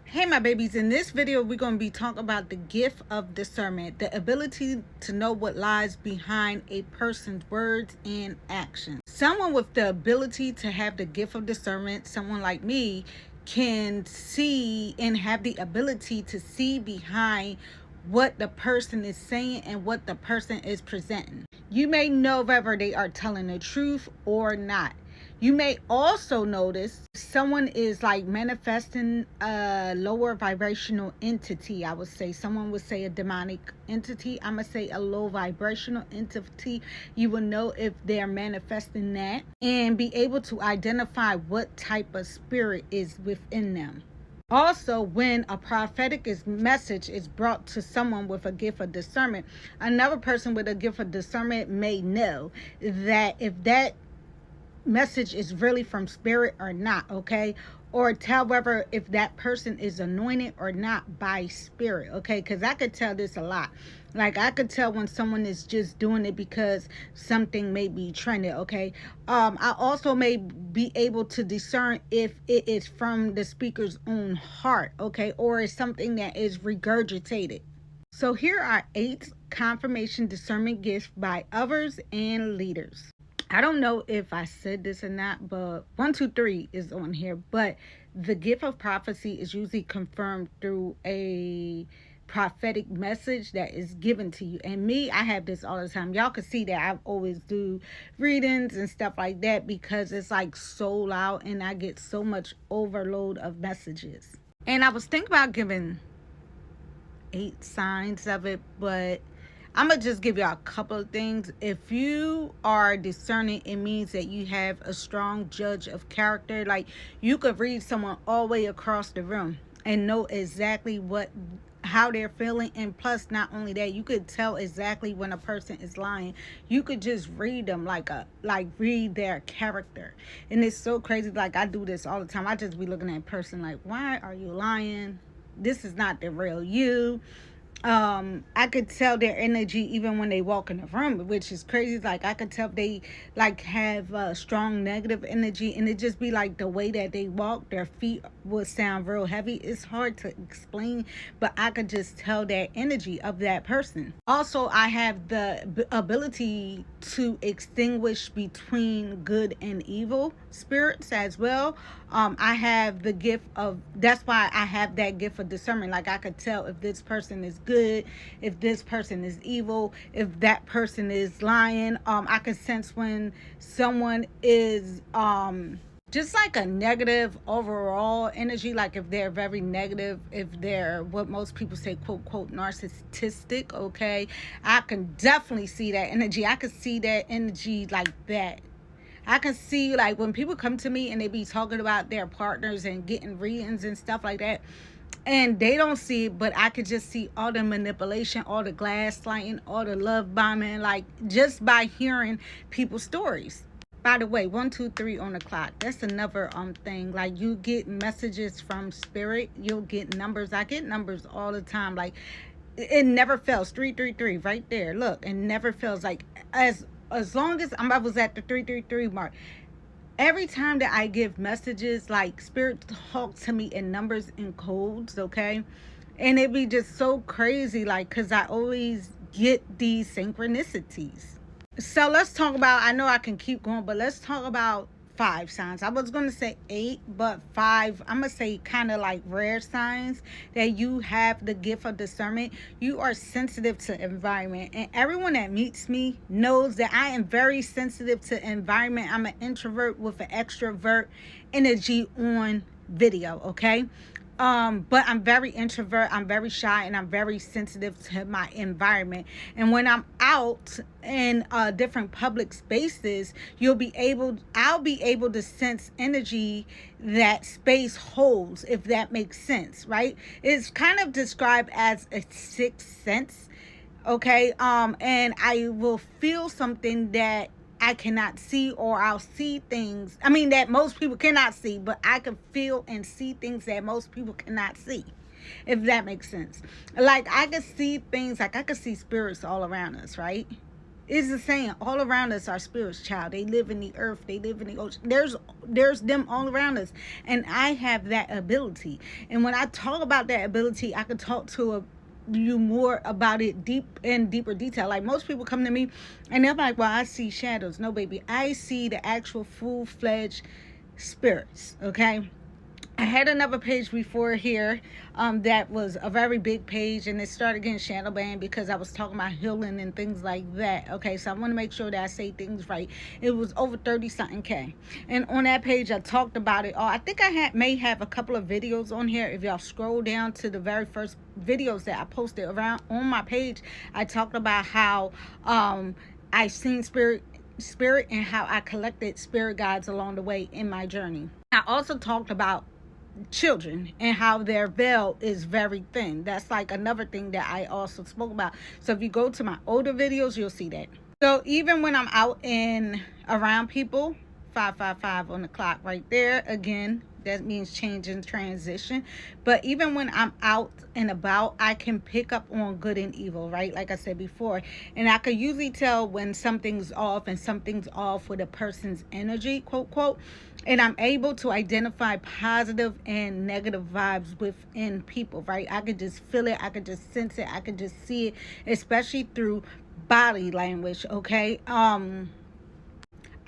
Hey my babies, in this video we're going to be talking about the gift of discernment, the ability to know what lies behind a person's words and actions. Someone with the ability to have the gift of discernment, someone like me, can see and have the ability to see behind what the person is saying and what the person is presenting. You may know whether they are telling the truth or not. You may also notice someone is like manifesting a lower vibrational entity. I would say someone would say a demonic entity. I'm going to say a low vibrational entity. You will know if they're manifesting that and be able to identify what type of spirit is within them. Also, when a prophetic message is brought to someone with a gift of discernment, another person with a gift of discernment may know that if that message is really from spirit or not, okay? Or tell whether if that person is anointed or not by spirit, okay? Because I could tell this a lot. Like, I could tell when someone is just doing it because something may be trending, okay? I also may be able to discern if it is from the speaker's own heart, okay? Or is something that is regurgitated. So here are 8 confirmation discernment gifts by others and leaders. I don't know if I said this or not, but 1, 2, 3 is on here. But the gift of prophecy is usually confirmed through a prophetic message that is given to you. And me, I have this all the time. Y'all can see that I always do readings and stuff like that because it's like so loud and I get so much overload of messages. And I was thinking about giving 8 signs of it, but I'm going to just give you a couple of things. If you are discerning, it means that you have a strong judge of character. Like, you could read someone all the way across the room and know exactly how they're feeling. And plus, not only that, you could tell exactly when a person is lying. You could just read them like read their character. And it's so crazy. Like, I do this all the time. I just be looking at a person like, why are you lying? This is not the real you. I could tell their energy even when they walk in the room, which is crazy. Like, I could tell they like have strong negative energy, and it just be like the way that they walk, their feet would sound real heavy. It's hard to explain, but I could just tell that energy of that person. Also, I have the ability to extinguish between good and evil spirits as well. I have the gift of, that's why I have that gift of discernment. Like, I could tell if this person is good, if this person is evil, if that person is lying. I could sense when someone is just like a negative overall energy, like if they're very negative, if they're what most people say, quote, quote, narcissistic, okay? I can definitely see that energy. I could see that energy like that. I can see, like, when people come to me and they be talking about their partners and getting readings and stuff like that, and they don't see it, but I could just see all the manipulation, all the gaslighting, all the love bombing, like, just by hearing people's stories. By the way, 1, 2, 3 on the clock. That's another thing. Like, you get messages from spirit. You'll get numbers. I get numbers all the time. Like, it never fails. 333 right there. Look, it never fails. Like, as long as I was at the 333 mark, every time that I give messages, like, spirit talk to me in numbers and codes, okay? And it be just so crazy, like, because I always get these synchronicities. So let's talk about, I know I can keep going, but let's talk about 5 signs. I was going to say 8, but 5, I'm going to say kind of like rare signs that you have the gift of discernment. You are sensitive to environment. And everyone that meets me knows that I am very sensitive to environment. I'm an introvert with an extrovert energy on video, okay? But I'm very introvert, I'm very shy, and I'm very sensitive to my environment. And when I'm out in different public spaces, I'll be able to sense energy that space holds, if that makes sense, right? It's kind of described as a sixth sense, okay? And I will feel something that I cannot see, or I'll see things, I mean, that most people cannot see, but I can feel and see things that most people cannot see, if that makes sense. Like, I can see things, like I can see spirits all around us, right? It's the saying, all around us are spirits, child. They live in the earth, they live in the ocean. There's there's them all around us, and I have that ability. And when I talk about that ability, I can talk to you more about it deeper detail. Like, most people come to me and they're like, well, I see shadows. No, baby, I see the actual full-fledged spirits. Okay, I had another page before here that was a very big page, and it started getting shadow banned because I was talking about healing and things like that. Okay, so I want to make sure that I say things right. It was over 30 something K, and on that page I talked about it all. I think I may have a couple of videos on here. If y'all scroll down to the very first videos that I posted around on my page, I talked about how I seen spirit and how I collected spirit guides along the way in my journey. I also talked about children and how their veil is very thin. That's like another thing that I also spoke about. So if you go to my older videos, you'll see that. So even when I'm out and around people, 555 on the clock right there, again, that means change and transition. But even when I'm out and about, I can pick up on good and evil, right? Like I said before, and I can usually tell when something's off and something's off with a person's energy, quote quote. And I'm able to identify positive and negative vibes within people, right? I could just feel it, I could just sense it, I could just see it, especially through body language. Okay,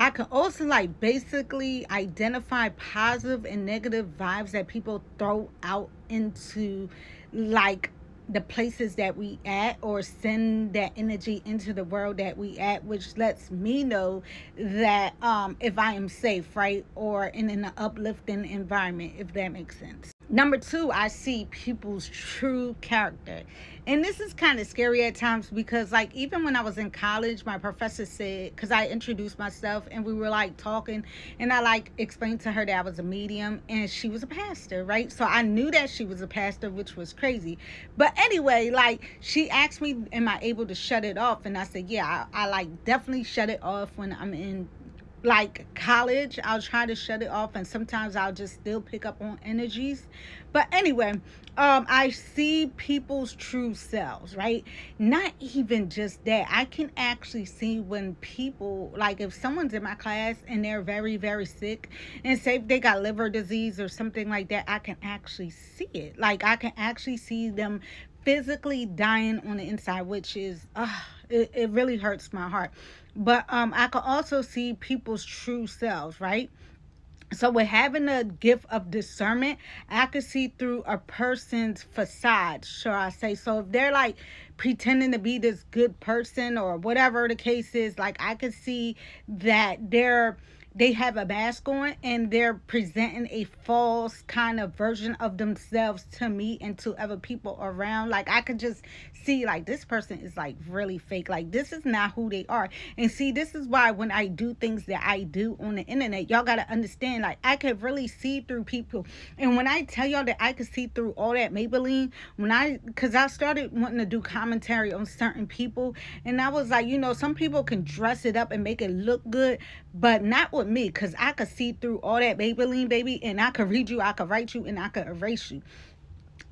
I can also like basically identify positive and negative vibes that people throw out into like the places that we at, or send that energy into the world that we at, which lets me know that if I am safe, right, or in an uplifting environment, if that makes sense. Number two, I see people's true character. And this is kind of scary at times because, like, even when I was in college, my professor said, because I introduced myself and we were like talking, and I like explained to her that I was a medium and she was a pastor, right? So I knew that she was a pastor, which was crazy. But anyway, like, she asked me, am I able to shut it off? And I said, yeah, I like definitely shut it off when I'm in like college. I'll try to shut it off, and sometimes I'll just still pick up on energies. But anyway, I see people's true selves, right? Not even just that, I can actually see when people, like, if someone's in my class and they're very, very sick, and say if they got liver disease or something like that, I can actually see it. Like, I can actually see them physically dying on the inside, which is it really hurts my heart. But I can also see people's true selves, right? So with having the gift of discernment, I can see through a person's facade, shall I say. So if they're like pretending to be this good person or whatever the case is, like, I can see that they have a mask on and they're presenting a false kind of version of themselves to me and to other people around. Like, I could just see, like, this person is like really fake. Like, this is not who they are. And see, this is why when I do things that I do on the internet, y'all gotta understand, like, I could really see through people. And when I tell y'all that I could see through all that Maybelline, because I started wanting to do commentary on certain people, and I was like, some people can dress it up and make it look good, but not with me, because I could see through all that Maybelline, baby, and I could read you, I could write you, and I could erase you.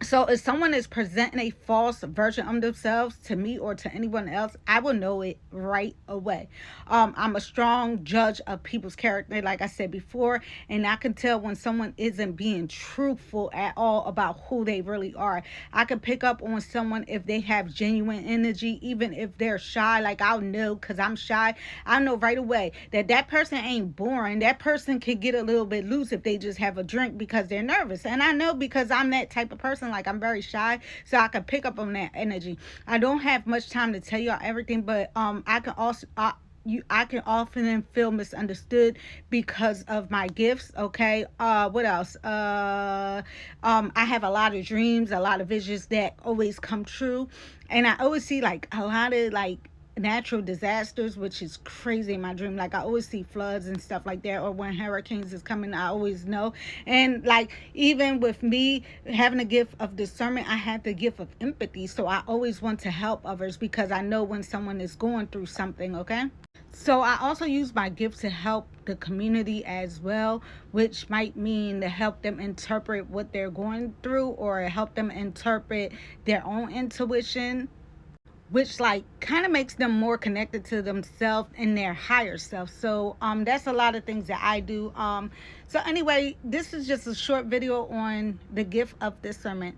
So if someone is presenting a false version of themselves to me or to anyone else, I will know it right away. I'm a strong judge of people's character, like I said before, and I can tell when someone isn't being truthful at all about who they really are. I can pick up on someone if they have genuine energy, even if they're shy. Like, I'll know, because I'm shy, I know right away that person ain't boring. That person can get a little bit loose if they just have a drink because they're nervous. And I know, because I'm that type of person. Like, I'm very shy, so I can pick up on that energy. I don't have much time to tell y'all everything, but I can also I can often feel misunderstood because of my gifts. Okay, what else? I have a lot of dreams, a lot of visions that always come true, and I always see like a lot of like natural disasters, which is crazy in my dream. Like, I always see floods and stuff like that, or when hurricanes is coming, I always know. And like, even with me having a gift of discernment, I have the gift of empathy, so I always want to help others because I know when someone is going through something. Okay, so I also use my gift to help the community as well, which might mean to help them interpret what they're going through, or help them interpret their own intuition, which like kind of makes them more connected to themselves and their higher self. So that's a lot of things that I do. So anyway, this is just a short video on the gift of discernment.